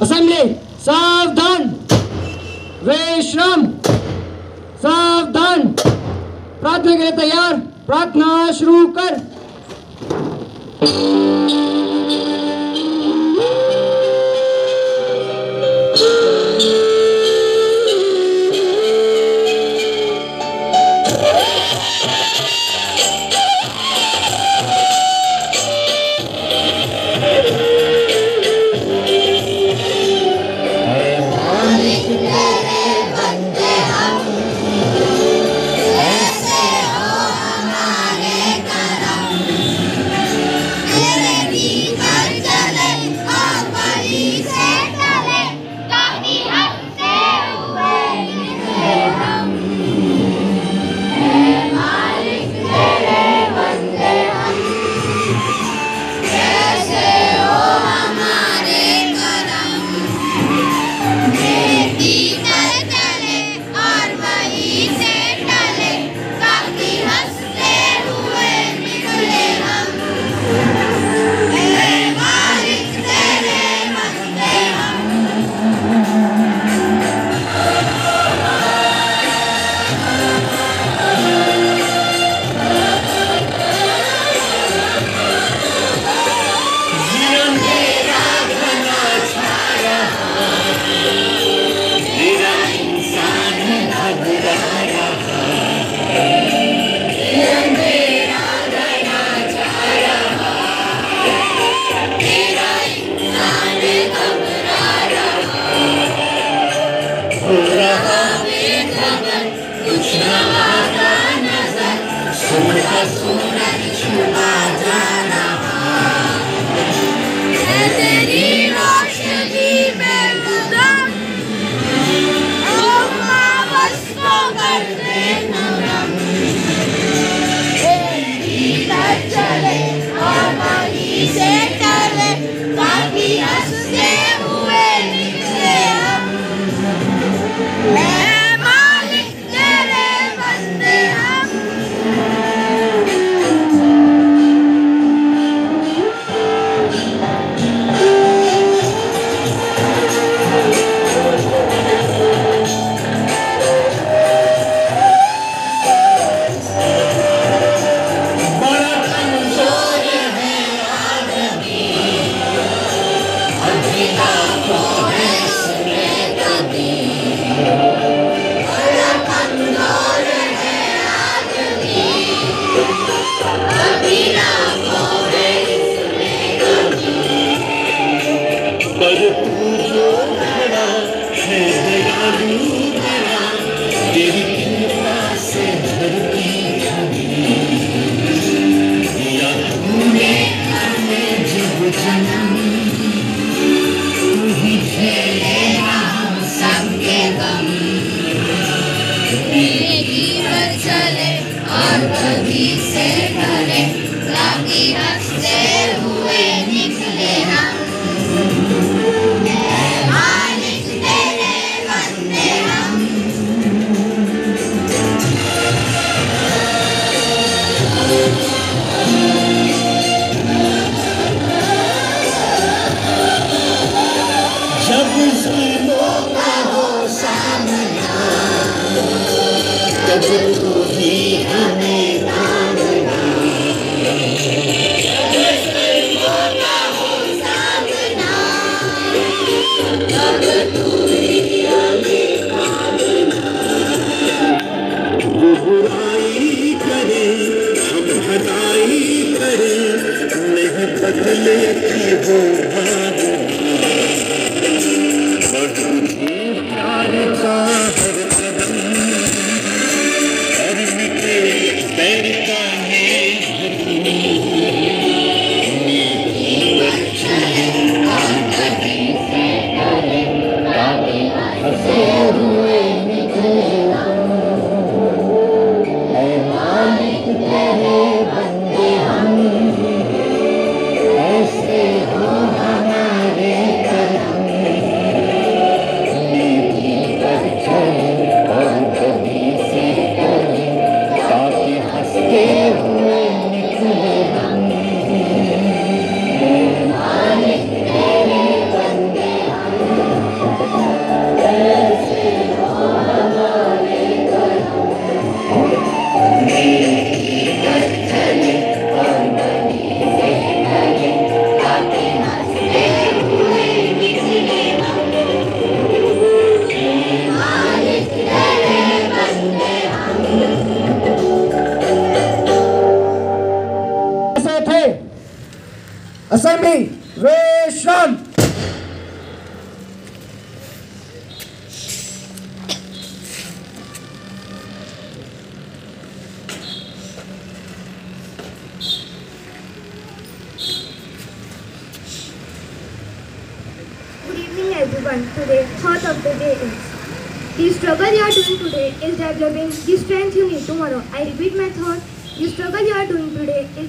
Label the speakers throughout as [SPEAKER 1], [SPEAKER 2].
[SPEAKER 1] Assembly सावधान, विश्राम, सावधान। प्रार्थना के लिए तैयार, प्रार्थना शुरू कर। Assembly, Vishram.
[SPEAKER 2] Good evening everyone. Today, thought of the day is the struggle you are doing today is developing the strength you need tomorrow. I repeat my thought. The struggle you are doing today is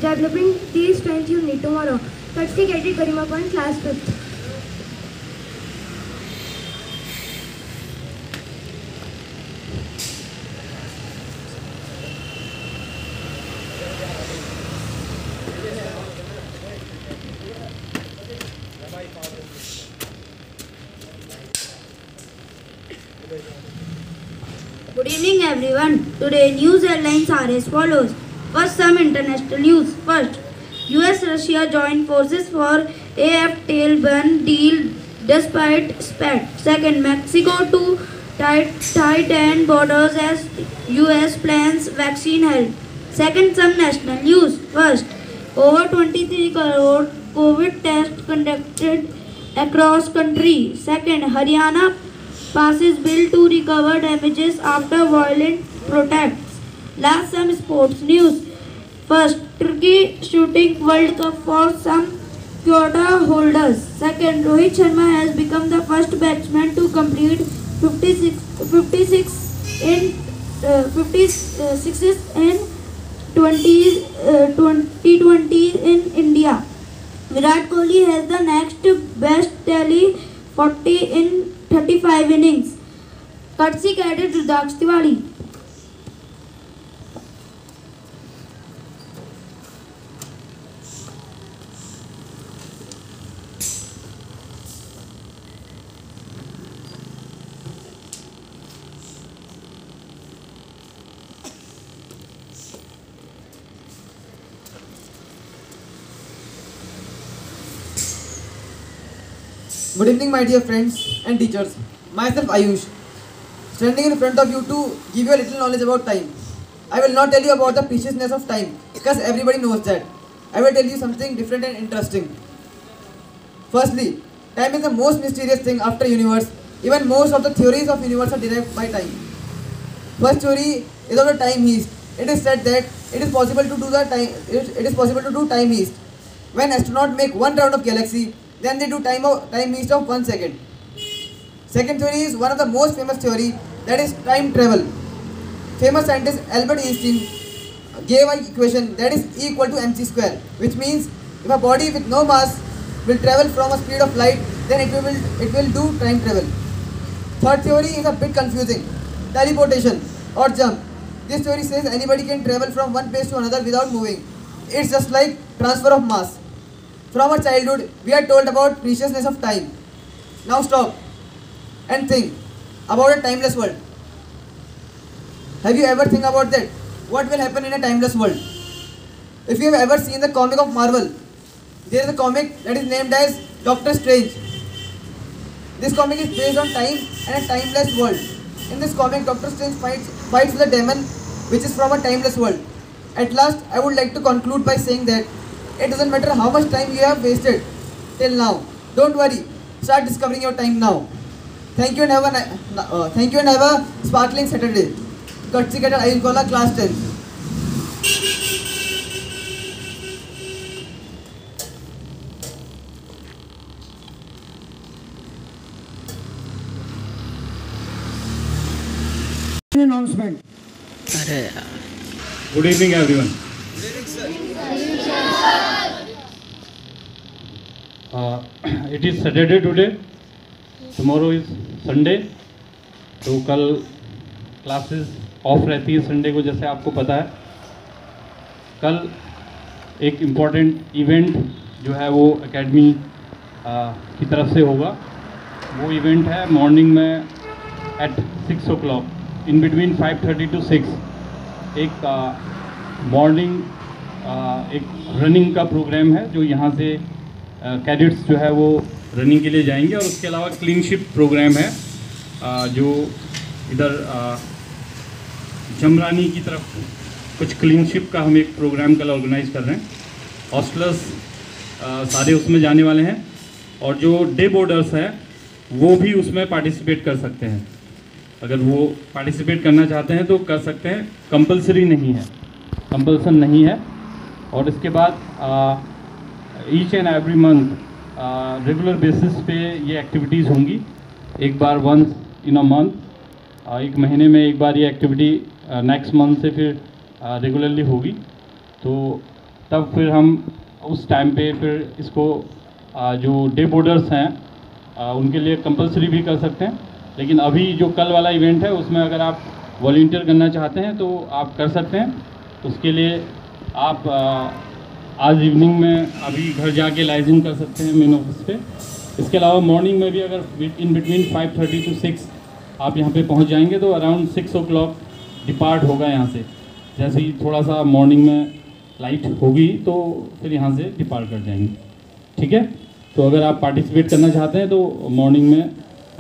[SPEAKER 2] developing the strength you need tomorrow. Courtesy Cadet Garimapan, Class 5th.
[SPEAKER 3] Good evening everyone. Today news headlines are as follows. First, some international news. First, US-Russia joint forces for AF-Taliban deal despite spat. Second, Mexico to tighten borders as US plans vaccine help. Second, some national news. First, over 23 crore COVID tests conducted across country. Second, Haryana passes bill to recover damages after violent protests. Last, some sports news. First, Turkey shooting World Cup for some quota holders. Second, Rohit Sharma has become the first batsman to complete 56 in 56 in 2020 in India. Virat Kohli has the next best tally 40 in 35 innings. Courtesy Cadet Rudraksh Tiwari.
[SPEAKER 4] Good evening, my dear friends and teachers. Myself Ayush, standing in front of you to give you a little knowledge about time. I will not tell you about the preciousness of time because everybody knows that. I will tell you something different and interesting. Firstly, time is the most mysterious thing after universe. Even most of the theories of universe are derived by time. First theory is of the time heist. It is said that it is possible to do time heist. When astronauts make one round of galaxy, then they do time heist of 1 second. Second theory is one of the most famous theory, that is time travel. Famous scientist Albert Einstein gave an equation that is equal to mc square, which means if a body with no mass will travel from a speed of light, then it will do time travel. Third theory is a bit confusing. Teleportation or jump. This theory says anybody can travel from one place to another without moving. It's just like transfer of mass. From our childhood, we are told about preciousness of time. Now stop and think about a timeless world. Have you ever think about that? What will happen in a timeless world? If you have ever seen the comic of Marvel, there is a comic that is named as Doctor Strange. This comic is based on time and a timeless world. In this comic, Doctor Strange fights with a demon which is from a timeless world. At last, I would like to conclude by saying that it doesn't matter how much time you have wasted till now. Don't worry, start discovering your time now. Thank you and have a sparkling Saturday. Courtesy Cadet Ayush Gola, class 10.
[SPEAKER 1] Announcement.
[SPEAKER 5] Good evening, everyone. It is Saturday today. Tomorrow is Sunday. तो कल classes of रहती है Sunday को, जैसे आपको पता है. कल एक इम्पॉर्टेंट इवेंट जो है वो एकेडमी की तरफ से होगा. वो इवेंट है मॉर्निंग में eight 6 o'clock, in between 5:30 to 6. एक मॉर्निंग एक रनिंग का प्रोग्राम है जो यहाँ से कैडेट्स जो है वो रनिंग के लिए जाएंगे. और उसके अलावा क्लीनशिप प्रोग्राम है जो इधर जमरानी की तरफ कुछ क्लीनशिप का हम एक प्रोग्राम कल ऑर्गेनाइज कर रहे हैं. हॉस्टलर्स सारे उसमें जाने वाले हैं और जो डे बोर्डर्स हैं वो भी उसमें पार्टिसिपेट कर सकते हैं. अगर वो पार्टिसिपेट करना चाहते हैं तो कर सकते हैं, कंपलसरी नहीं है, कंपल्सन नहीं है. और इसके बाद each and every month regular basis पे ये एक्टिविटीज़ होंगी. एक बार वंस इन अ मंथ, एक महीने में एक बार ये एक्टिविटी नेक्स्ट मंथ से फिर रेगुलरली होगी. तो तब फिर हम उस टाइम पे फिर इसको जो डे बोर्डर्स हैं उनके लिए कंपलसरी भी कर सकते हैं. लेकिन अभी जो कल वाला इवेंट है उसमें अगर आप वॉलंटियर करना चाहते हैं तो आप कर सकते हैं. उसके लिए आप आज इवनिंग में अभी घर जाके लाइजिंग कर सकते हैं मेन ऑफिस पे. इसके अलावा मॉर्निंग में भी अगर इन बिटवीन 5:30 to 6 आप यहाँ पे पहुँच जाएंगे तो अराउंड 6 o'clock डिपार्ट होगा यहाँ से. जैसे ही थोड़ा सा मॉर्निंग में लाइट होगी तो फिर यहाँ से डिपार्ट कर जाएंगे. ठीक है, तो अगर आप पार्टिसिपेट करना चाहते हैं तो मॉर्निंग में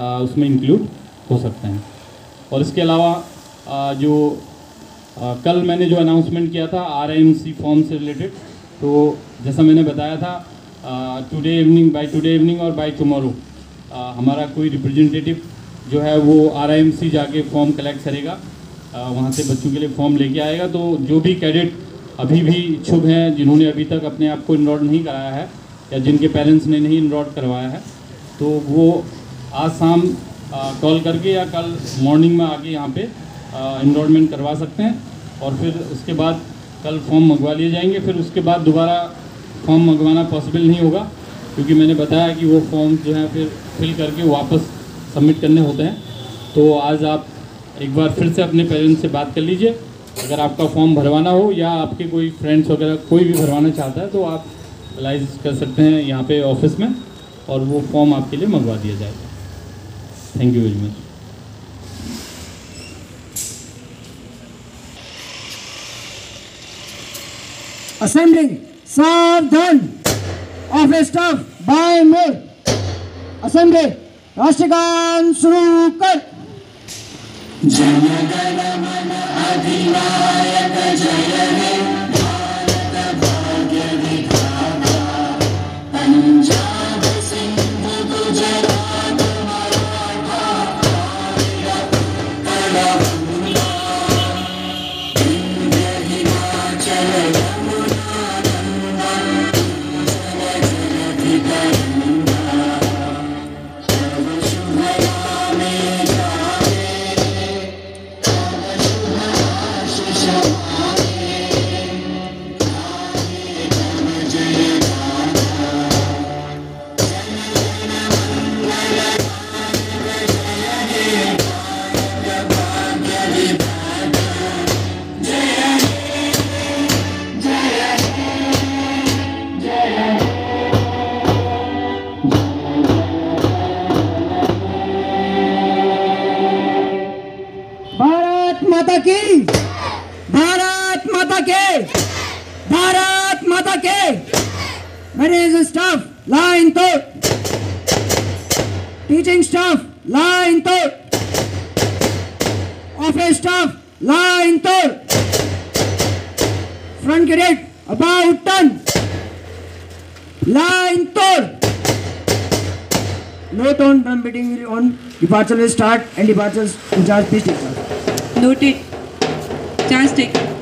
[SPEAKER 5] उसमें इंक्लूड हो सकते हैं. और इसके अलावा जो कल मैंने जो अनाउंसमेंट किया था RIMC फॉर्म से रिलेटेड, तो जैसा मैंने बताया था टुडे इवनिंग और बाय टुमारो हमारा कोई रिप्रेजेंटेटिव जो है वो RIMC जाके फॉर्म कलेक्ट करेगा, वहाँ से बच्चों के लिए फॉर्म लेके आएगा. तो जो भी कैडेट अभी भी इच्छुक हैं, जिन्होंने अभी तक अपने आप को इनरोल नहीं कराया है या जिनके पेरेंट्स ने नहीं इनरोल करवाया है, तो वो आज शाम कॉल करके या कल मॉर्निंग में आके यहाँ पे इनरोलमेंट करवा सकते हैं. और फिर उसके बाद कल फॉर्म मंगवा लिए जाएंगे. फिर उसके बाद दोबारा फॉर्म मंगवाना पॉसिबल नहीं होगा, क्योंकि मैंने बताया कि वो फॉर्म जो है फिर फिल करके वापस सबमिट करने होते हैं. तो आज आप एक बार फिर से अपने पेरेंट्स से बात कर लीजिए. अगर आपका फॉर्म भरवाना हो या आपके कोई फ्रेंड्स वगैरह कोई भी भरवाना चाहता है तो आप अप्लाई कर सकते हैं यहाँ पे ऑफिस में और वो फॉर्म आपके लिए मंगवा दिया जाएगा. Thank you very much.
[SPEAKER 1] Assembling. सावधान. ऑफिस स्टाफ बाय मोर. असेंबली. राष्ट्रगान शुरू कर. जनगण मन अधिनायक जय हे भारत भाग्य विधाता. पंजाब सिंध गुजरात मराठा कलबंगा विंध्य हिमाचल यमुना नंदन जलधि तरंगा. तव शुभ नामे जागे, तव शुभ आशीष मांगे.
[SPEAKER 6] की, भारत माता के, भारत माता के। Management staff, line to. Teaching staff, line to. Office staff, line to. Front cadet, about turn. Line to. No turn meeting will on. Departure will start and departures in charge. Please take charge.
[SPEAKER 7] Noted. Chance taken.